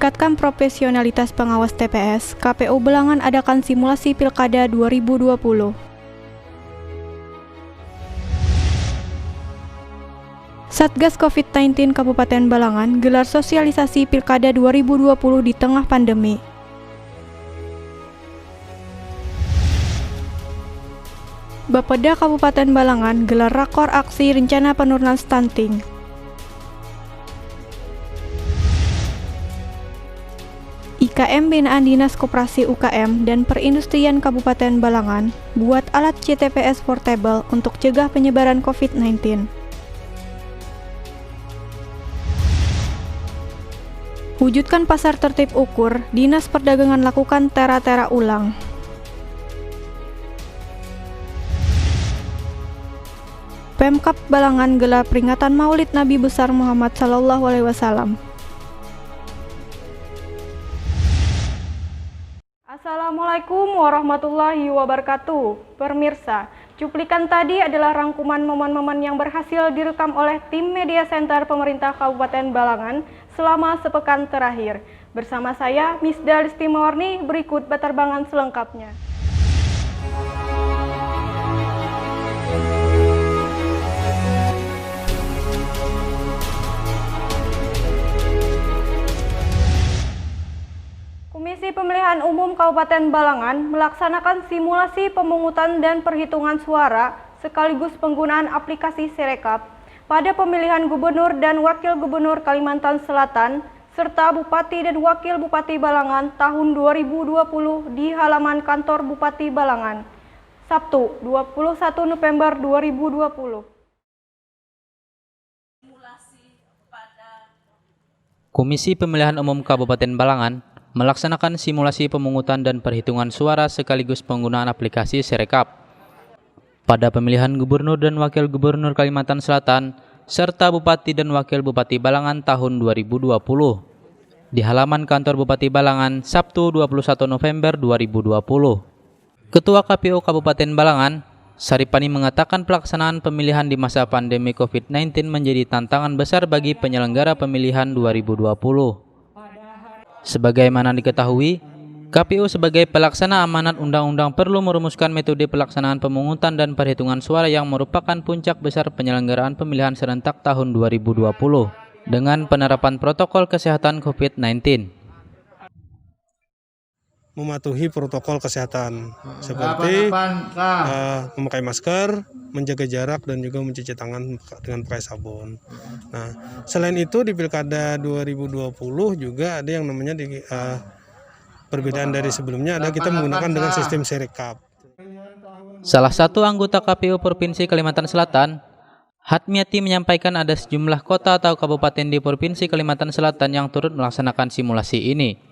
meningkatkan profesionalitas pengawas TPS, KPU Balangan adakan simulasi Pilkada 2020. Satgas COVID-19 Kabupaten Balangan gelar sosialisasi Pilkada 2020 di tengah pandemi. Bapeda Kabupaten Balangan gelar rakor aksi rencana penurunan stunting. IKM binaan Dinas Koperasi UKM dan Perindustrian Kabupaten Balangan buat alat CTPS portable untuk cegah penyebaran COVID-19. Wujudkan pasar tertib ukur, Dinas Perdagangan lakukan tera-tera ulang. Pemkab Balangan gelar peringatan Maulid Nabi besar Muhammad SAW. Assalamualaikum warahmatullahi wabarakatuh. Pemirsa, cuplikan tadi adalah rangkuman momen-momen yang berhasil direkam oleh tim media center pemerintah Kabupaten Balangan selama sepekan terakhir. Bersama saya, Misda Listimawarni, berikut penerbangan selengkapnya. Komisi Pemilihan Umum Kabupaten Balangan melaksanakan simulasi pemungutan dan perhitungan suara sekaligus penggunaan aplikasi Sirekap pada pemilihan Gubernur dan Wakil Gubernur Kalimantan Selatan serta Bupati dan Wakil Bupati Balangan tahun 2020 di halaman kantor Bupati Balangan, Sabtu 21 November 2020. Komisi Pemilihan Umum Kabupaten Balangan melaksanakan simulasi pemungutan dan perhitungan suara sekaligus penggunaan aplikasi Sirekap pada pemilihan Gubernur dan Wakil Gubernur Kalimantan Selatan serta Bupati dan Wakil Bupati Balangan tahun 2020 di halaman kantor Bupati Balangan Sabtu 21 November 2020. Ketua KPU Kabupaten Balangan, Saripani mengatakan pelaksanaan pemilihan di masa pandemi COVID-19 menjadi tantangan besar bagi penyelenggara pemilihan 2020. Sebagaimana diketahui, KPU sebagai pelaksana amanat undang-undang perlu merumuskan metode pelaksanaan pemungutan dan perhitungan suara yang merupakan puncak besar penyelenggaraan pemilihan serentak tahun 2020 dengan penerapan protokol kesehatan COVID-19. Mematuhi protokol kesehatan seperti memakai masker, menjaga jarak, dan juga mencuci tangan dengan pakai sabun. Nah, selain itu di Pilkada 2020 juga ada yang namanya perbedaan dari sebelumnya, ada kita menggunakan dengan sistem Sirekap. Salah satu anggota KPU Provinsi Kalimantan Selatan, Hatmiati, menyampaikan ada sejumlah kota atau kabupaten di Provinsi Kalimantan Selatan yang turut melaksanakan simulasi ini.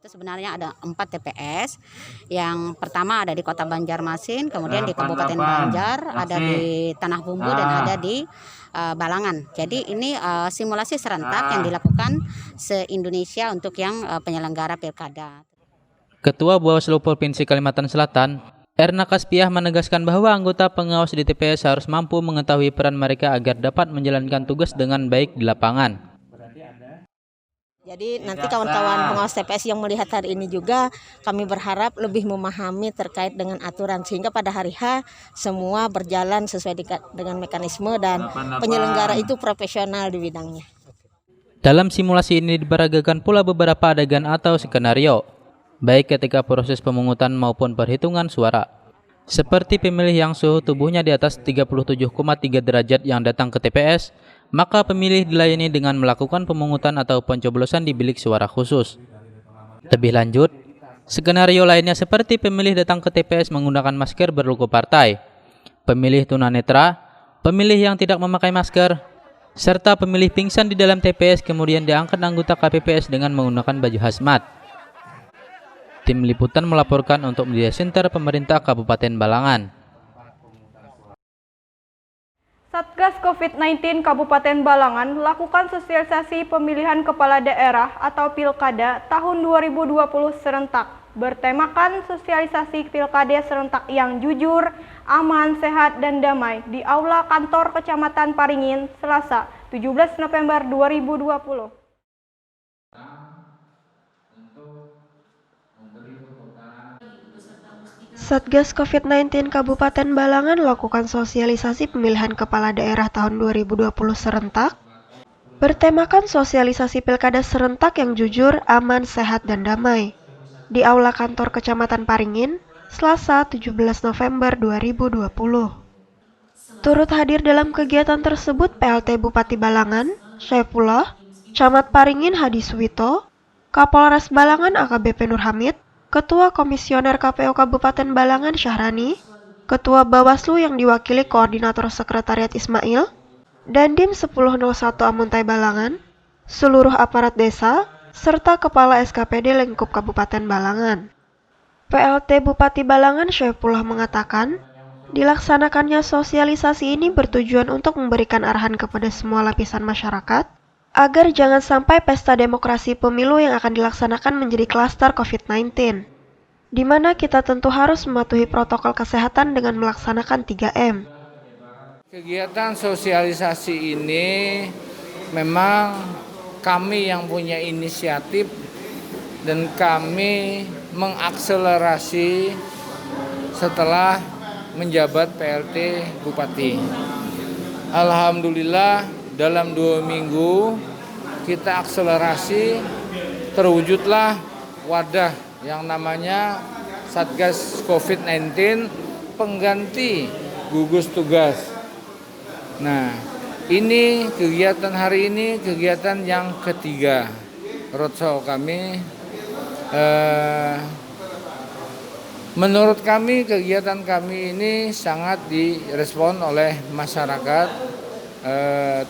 Sebenarnya ada 4 TPS. Yang pertama ada di Kota Banjarmasin, kemudian di Kabupaten Banjar, ada di Tanah Bumbu, dan ada di Balangan. Jadi ini simulasi serentak yang dilakukan se-Indonesia untuk yang penyelenggara pilkada. Ketua Bawaslu Provinsi Kalimantan Selatan, Erna Kaspiah, menegaskan bahwa anggota pengawas di TPS harus mampu mengetahui peran mereka agar dapat menjalankan tugas dengan baik di lapangan. Jadi nanti kawan-kawan pengawas TPS yang melihat hari ini juga kami berharap lebih memahami terkait dengan aturan sehingga pada hari H semua berjalan sesuai dengan mekanisme dan penyelenggara itu profesional di bidangnya. Dalam simulasi ini diperagakan pula beberapa adegan atau skenario, baik ketika proses pemungutan maupun perhitungan suara. Seperti pemilih yang suhu tubuhnya di atas 37,3 derajat yang datang ke TPS, maka pemilih dilayani dengan melakukan pemungutan atau pencoblosan di bilik suara khusus. Lebih lanjut, skenario lainnya seperti pemilih datang ke TPS menggunakan masker berlogo partai, pemilih tunanetra, pemilih yang tidak memakai masker, serta pemilih pingsan di dalam TPS kemudian diangkat anggota KPPS dengan menggunakan baju hazmat. Tim liputan melaporkan untuk Media Center Pemerintah Kabupaten Balangan. Satgas COVID-19 Kabupaten Balangan lakukan sosialisasi pemilihan kepala daerah atau Pilkada tahun 2020 serentak, bertemakan sosialisasi Pilkada serentak yang jujur, aman, sehat, dan damai di Aula Kantor Kecamatan Paringin, Selasa, 17 November 2020. Satgas COVID-19 Kabupaten Balangan lakukan sosialisasi pemilihan kepala daerah tahun 2020 serentak, bertemakan sosialisasi pilkada serentak yang jujur, aman, sehat, dan damai, di Aula Kantor Kecamatan Paringin, Selasa 17 November 2020. Turut hadir dalam kegiatan tersebut PLT Bupati Balangan, Syaifullah, Camat Paringin Hadi Suwito, Kapolres Balangan AKBP Nur Hamid, Ketua Komisioner KPU Kabupaten Balangan Syahrani, Ketua Bawaslu yang diwakili Koordinator Sekretariat Ismail, Dandim 1001 Amuntai Balangan, seluruh aparat desa, serta Kepala SKPD Lingkup Kabupaten Balangan. PLT Bupati Balangan Syaifullah mengatakan, dilaksanakannya sosialisasi ini bertujuan untuk memberikan arahan kepada semua lapisan masyarakat, agar jangan sampai pesta demokrasi pemilu yang akan dilaksanakan menjadi klaster COVID-19, di mana kita tentu harus mematuhi protokol kesehatan dengan melaksanakan 3M. Kegiatan sosialisasi ini memang kami yang punya inisiatif dan kami mengakselerasi setelah menjabat PLT Bupati. Alhamdulillah dalam 2 minggu kita akselerasi, terwujudlah wadah yang namanya Satgas COVID-19 pengganti gugus tugas. Nah, ini kegiatan hari ini kegiatan yang ketiga roadshow kami. Menurut kami kegiatan kami ini sangat direspon oleh masyarakat,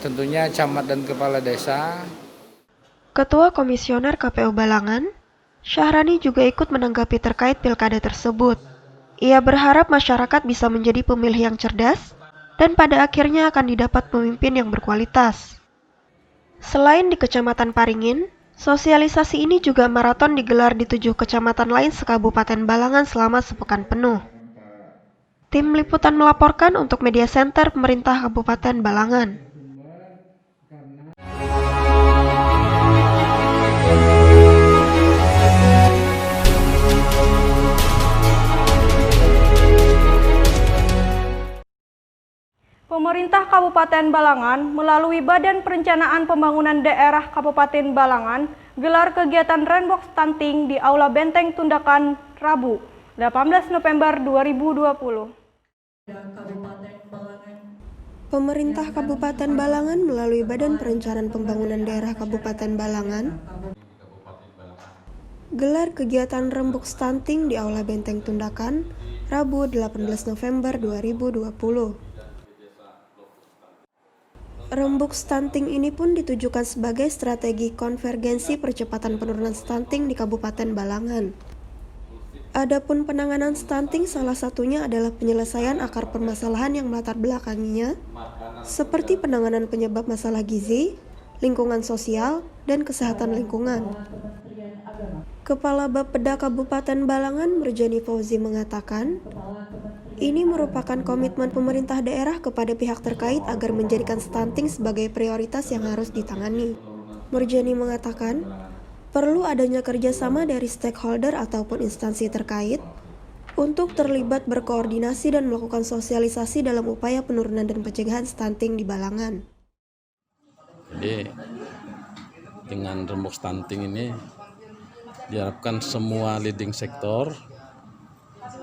tentunya camat dan kepala desa. Ketua Komisioner KPU Balangan, Syahrani juga ikut menanggapi terkait pilkada tersebut. Ia berharap masyarakat bisa menjadi pemilih yang cerdas dan pada akhirnya akan didapat pemimpin yang berkualitas. Selain di Kecamatan Paringin, sosialisasi ini juga maraton digelar di 7 kecamatan lain sekabupaten Balangan selama sepekan penuh. Tim Liputan melaporkan untuk Media Center Pemerintah Kabupaten Balangan. Pemerintah Kabupaten Balangan melalui Badan Perencanaan Pembangunan Daerah Kabupaten Balangan gelar kegiatan Rainbow Stunting di Aula Benteng Tundakan Rabu, 18 November 2020. Pemerintah Kabupaten Balangan melalui Badan Perencanaan Pembangunan Daerah Kabupaten Balangan gelar kegiatan Rembuk Stunting di Aula Benteng Tundakan Rabu 18 November 2020. Rembuk stunting ini pun ditujukan sebagai strategi konvergensi percepatan penurunan stunting di Kabupaten Balangan. Adapun penanganan stunting salah satunya adalah penyelesaian akar permasalahan yang melatar belakanginya, seperti penanganan penyebab masalah gizi, lingkungan sosial, dan kesehatan lingkungan. Kepala Bapeda Kabupaten Balangan Murjani Fauzi mengatakan, ini merupakan komitmen pemerintah daerah kepada pihak terkait agar menjadikan stunting sebagai prioritas yang harus ditangani. Murjani mengatakan, perlu adanya kerjasama dari stakeholder ataupun instansi terkait untuk terlibat berkoordinasi dan melakukan sosialisasi dalam upaya penurunan dan pencegahan stunting di Balangan. Jadi dengan rembuk stunting ini diharapkan semua leading sektor,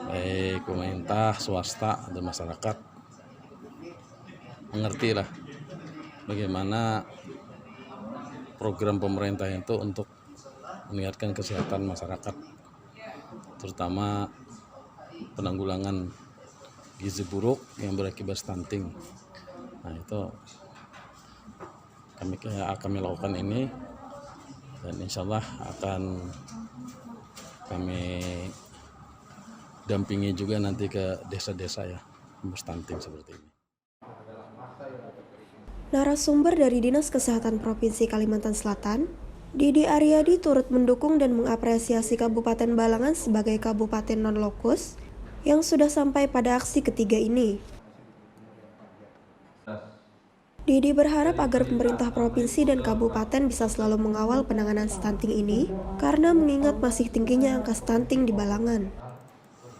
baik pemerintah, swasta, dan masyarakat mengertilah bagaimana program pemerintah itu untuk meningkatkan kesehatan masyarakat, terutama penanggulangan gizi buruk yang berakibat stunting. Nah, itu kami lakukan ini, dan insya Allah akan kami dampingi juga nanti ke desa-desa ya, stunting seperti ini. Narasumber dari Dinas Kesehatan Provinsi Kalimantan Selatan, Didi Aryadi turut mendukung dan mengapresiasi Kabupaten Balangan sebagai kabupaten non-lokus yang sudah sampai pada aksi ketiga ini. Didi berharap agar pemerintah provinsi dan kabupaten bisa selalu mengawal penanganan stunting ini karena mengingat masih tingginya angka stunting di Balangan.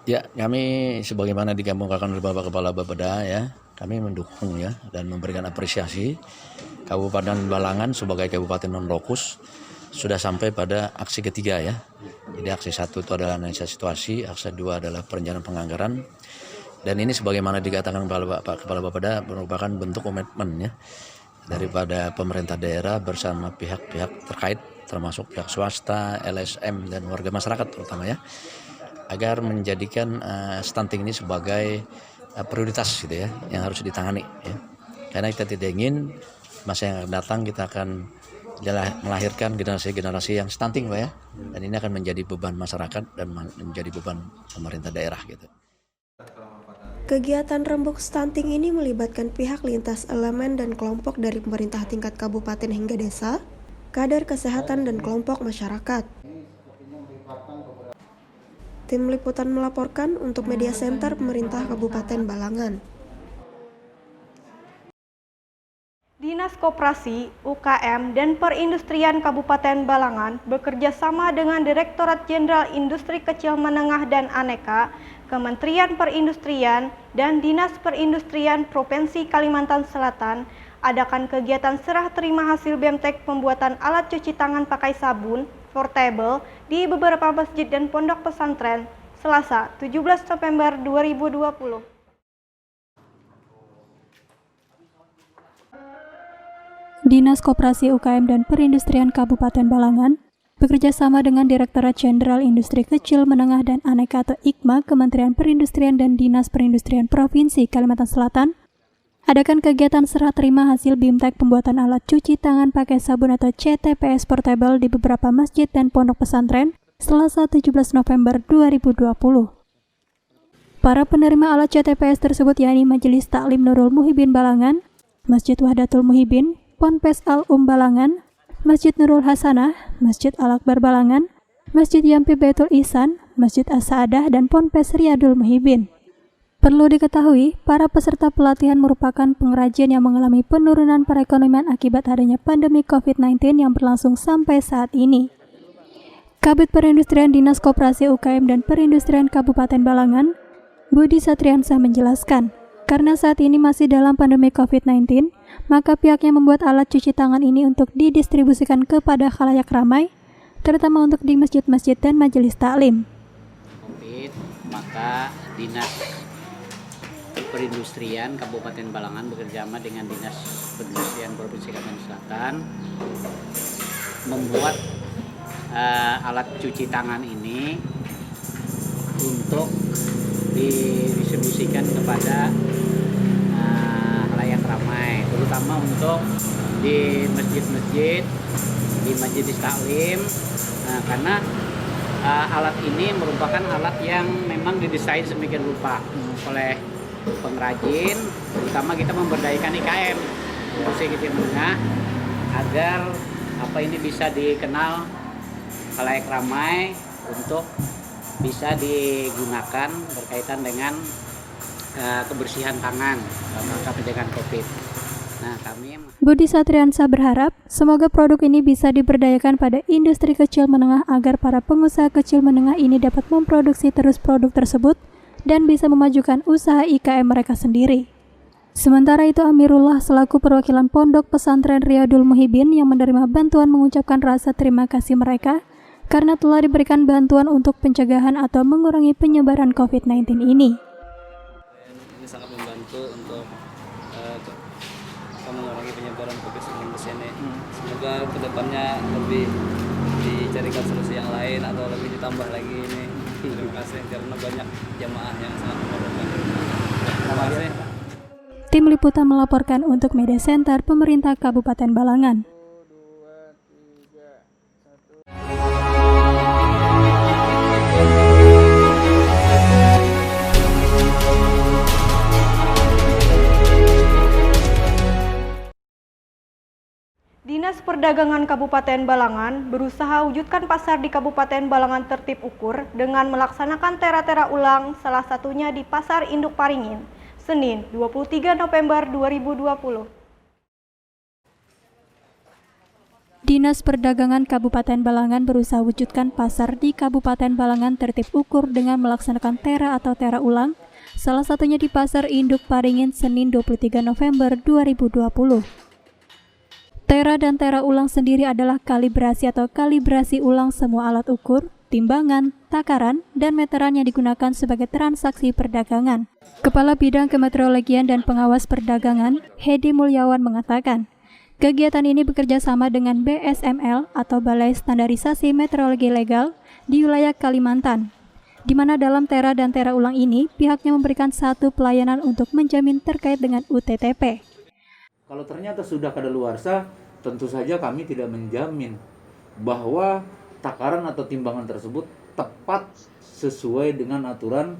Ya, kami sebagaimana dikemukakan oleh Bapak Kepala Bapeda ya, kami mendukung ya dan memberikan apresiasi Kabupaten Balangan sebagai kabupaten non-lokus sudah sampai pada aksi ketiga ya. Jadi aksi 1 itu adalah analisa situasi, aksi 2 adalah perencanaan penganggaran. Dan ini sebagaimana dikatakan Pak Kepala Bapeda merupakan bentuk komitmen ya daripada pemerintah daerah bersama pihak-pihak terkait termasuk pihak swasta, LSM dan warga masyarakat terutama ya, agar menjadikan stunting ini sebagai prioritas gitu ya yang harus ditangani ya. Karena kita tidak ingin masa yang akan datang kita akan melahirkan generasi-generasi yang stunting Pak ya. Dan ini akan menjadi beban masyarakat dan menjadi beban pemerintah daerah gitu. Kegiatan rembuk stunting ini melibatkan pihak lintas elemen dan kelompok dari pemerintah tingkat kabupaten hingga desa, kader kesehatan dan kelompok masyarakat. Tim Liputan melaporkan untuk Media Center Pemerintah Kabupaten Balangan. Dinas Koperasi, UKM, dan Perindustrian Kabupaten Balangan bekerja sama dengan Direktorat Jenderal Industri Kecil Menengah dan Aneka, Kementerian Perindustrian, dan Dinas Perindustrian Provinsi Kalimantan Selatan adakan kegiatan serah terima hasil BMTek pembuatan alat cuci tangan pakai sabun portable di beberapa masjid dan pondok pesantren Selasa 17 November 2020. Dinas Koperasi UKM dan Perindustrian Kabupaten Balangan bekerja sama dengan Direktorat Jenderal Industri Kecil Menengah dan Aneka atau IKMA, Kementerian Perindustrian dan Dinas Perindustrian Provinsi Kalimantan Selatan adakan kegiatan serah terima hasil BIMTEK pembuatan alat cuci tangan pakai sabun atau CTPS portable di beberapa masjid dan pondok pesantren Selasa 17 November 2020. Para penerima alat CTPS tersebut yakni Majelis Taklim Nurul Muhibin Balangan, Masjid Wahdatul Muhibin, Ponpes Balangan, Masjid Nurul Hasanah, Masjid Al-Akbar Balangan, Masjid Yampi Baitul Ihsan, Masjid As-Saadah, dan Ponpes Riyadul Muhibin. Perlu diketahui, para peserta pelatihan merupakan pengrajin yang mengalami penurunan perekonomian akibat adanya pandemi COVID-19 yang berlangsung sampai saat ini. Kabid Perindustrian Dinas Koperasi UKM dan Perindustrian Kabupaten Balangan, Budi Satriansah menjelaskan, karena saat ini masih dalam pandemi COVID-19, maka pihaknya membuat alat cuci tangan ini untuk didistribusikan kepada khalayak ramai, terutama untuk di masjid-masjid dan majelis taklim. COVID, maka Dinas Perindustrian Kabupaten Balangan bekerjasama dengan Dinas Perindustrian Provinsi Kalimantan Selatan membuat alat cuci tangan ini untuk didistribusikan kepada khalayak ramai, terutama untuk di masjid-masjid, di majelis taklim, karena alat ini merupakan alat yang memang didesain sedemikian rupa oleh pengrajin, terutama kita memberdayakan IKM Industri Kecil Menengah agar ini bisa dikenal khalayak ramai untuk bisa digunakan berkaitan dengan kebersihan tangan dalam pencegahan COVID. Nah, Budi Satriansah berharap semoga produk ini bisa diberdayakan pada industri kecil menengah agar para pengusaha kecil menengah ini dapat memproduksi terus produk tersebut dan bisa memajukan usaha IKM mereka sendiri. Sementara itu, Amirullah selaku perwakilan Pondok Pesantren Riyadul Muhibin yang menerima bantuan mengucapkan rasa terima kasih mereka karena telah diberikan bantuan untuk pencegahan atau mengurangi penyebaran COVID-19 ini. Ini sangat membantu untuk mengurangi penyebaran COVID-19 ini. Semoga kedepannya lebih dicarikan solusi yang lain atau lebih ditambah lagi ini. Terima kasih karena banyak jamaah yang sangat memerlukan. Terima kasih. Tim Liputan melaporkan untuk Media Center Pemerintah Kabupaten Balangan. Dinas Perdagangan Kabupaten Balangan berusaha wujudkan pasar di Kabupaten Balangan tertib ukur dengan melaksanakan tera-tera ulang, salah satunya di Pasar Induk Paringin, Senin 23 November 2020. Dinas Perdagangan Kabupaten Balangan berusaha wujudkan pasar di Kabupaten Balangan tertib ukur dengan melaksanakan tera atau tera ulang, salah satunya di Pasar Induk Paringin Senin 23 November 2020. Tera dan tera ulang sendiri adalah kalibrasi atau kalibrasi ulang semua alat ukur, timbangan, takaran, dan meteran yang digunakan sebagai transaksi perdagangan. Kepala Bidang Kemeteorologian dan Pengawas Perdagangan, Hedi Mulyawan mengatakan, kegiatan ini bekerja sama dengan BSML atau Balai Standarisasi Meteorologi Legal di wilayah Kalimantan, di mana dalam tera dan tera ulang ini pihaknya memberikan satu pelayanan untuk menjamin terkait dengan UTTP. Kalau ternyata sudah kadaluarsa, tentu saja kami tidak menjamin bahwa takaran atau timbangan tersebut tepat sesuai dengan aturan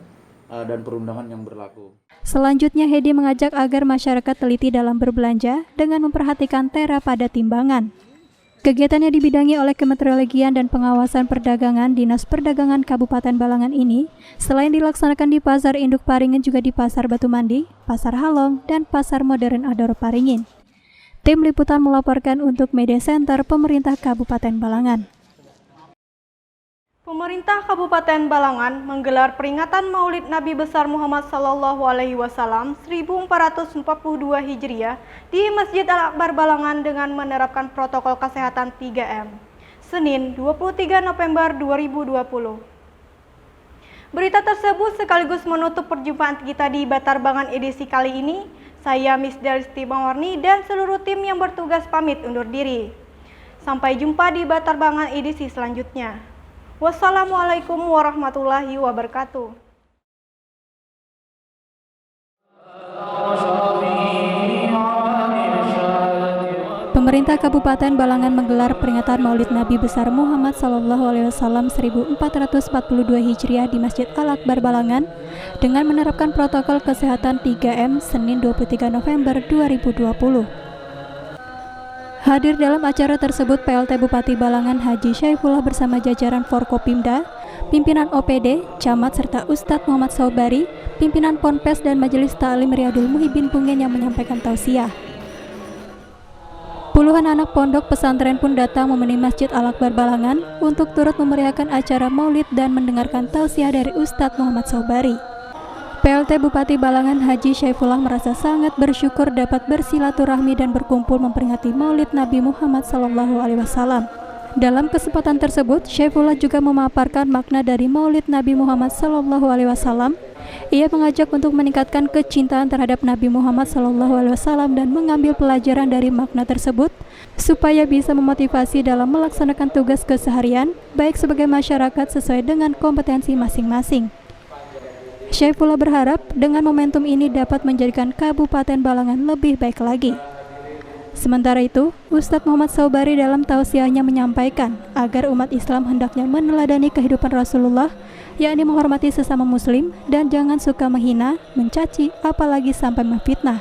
dan perundangan yang berlaku. Selanjutnya, Hedi mengajak agar masyarakat teliti dalam berbelanja dengan memperhatikan tera pada timbangan. Kegiatan yang dibidangi oleh Kemeteorologian dan Pengawasan Perdagangan Dinas Perdagangan Kabupaten Balangan ini, selain dilaksanakan di Pasar Induk Paringin juga di Pasar Batu Mandi, Pasar Halong, dan Pasar Modern Adoro Paringin. Tim Liputan melaporkan untuk Media Center Pemerintah Kabupaten Balangan. Pemerintah Kabupaten Balangan menggelar peringatan Maulid Nabi besar Muhammad SAW 1442 Hijriah di Masjid Al-Akbar Balangan dengan menerapkan protokol kesehatan 3M. Senin 23 November 2020. Berita tersebut sekaligus menutup perjumpaan kita di Batarbangan edisi kali ini. Saya Miss Daristi Mawarni dan seluruh tim yang bertugas pamit undur diri. Sampai jumpa di Batarbangan edisi selanjutnya. Wassalamualaikum warahmatullahi wabarakatuh. Pemerintah Kabupaten Balangan menggelar peringatan Maulid Nabi besar Muhammad SAW 1442 Hijriah di Masjid Al-Akbar Balangan dengan menerapkan protokol kesehatan 3M Senin 23 November 2020. Hadir dalam acara tersebut PLT Bupati Balangan Haji Syaifullah bersama jajaran Forkopimda, pimpinan OPD, camat serta Ustadz Muhammad Saubari, pimpinan Ponpes dan Majelis Ta'lim Riyadul Muhibbin Pungen yang menyampaikan tausiah. Puluhan anak pondok pesantren pun datang memenuhi Masjid Al-Akbar Balangan untuk turut memeriahkan acara Maulid dan mendengarkan tausiah dari Ustadz Muhammad Saubari. PLT Bupati Balangan Haji Syaifullah merasa sangat bersyukur dapat bersilaturahmi dan berkumpul memperingati Maulid Nabi Muhammad SAW. Dalam kesempatan tersebut, Syaifullah juga memaparkan makna dari Maulid Nabi Muhammad SAW. Ia mengajak untuk meningkatkan kecintaan terhadap Nabi Muhammad SAW dan mengambil pelajaran dari makna tersebut supaya bisa memotivasi dalam melaksanakan tugas keseharian, baik sebagai masyarakat sesuai dengan kompetensi masing-masing. Syaifullah berharap dengan momentum ini dapat menjadikan Kabupaten Balangan lebih baik lagi. Sementara itu, Ustadz Muhammad Saubari dalam tausiahnya menyampaikan agar umat Islam hendaknya meneladani kehidupan Rasulullah, yakni menghormati sesama muslim dan jangan suka menghina, mencaci, apalagi sampai memfitnah.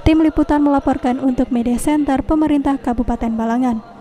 Tim Liputan melaporkan untuk Media Center Pemerintah Kabupaten Balangan.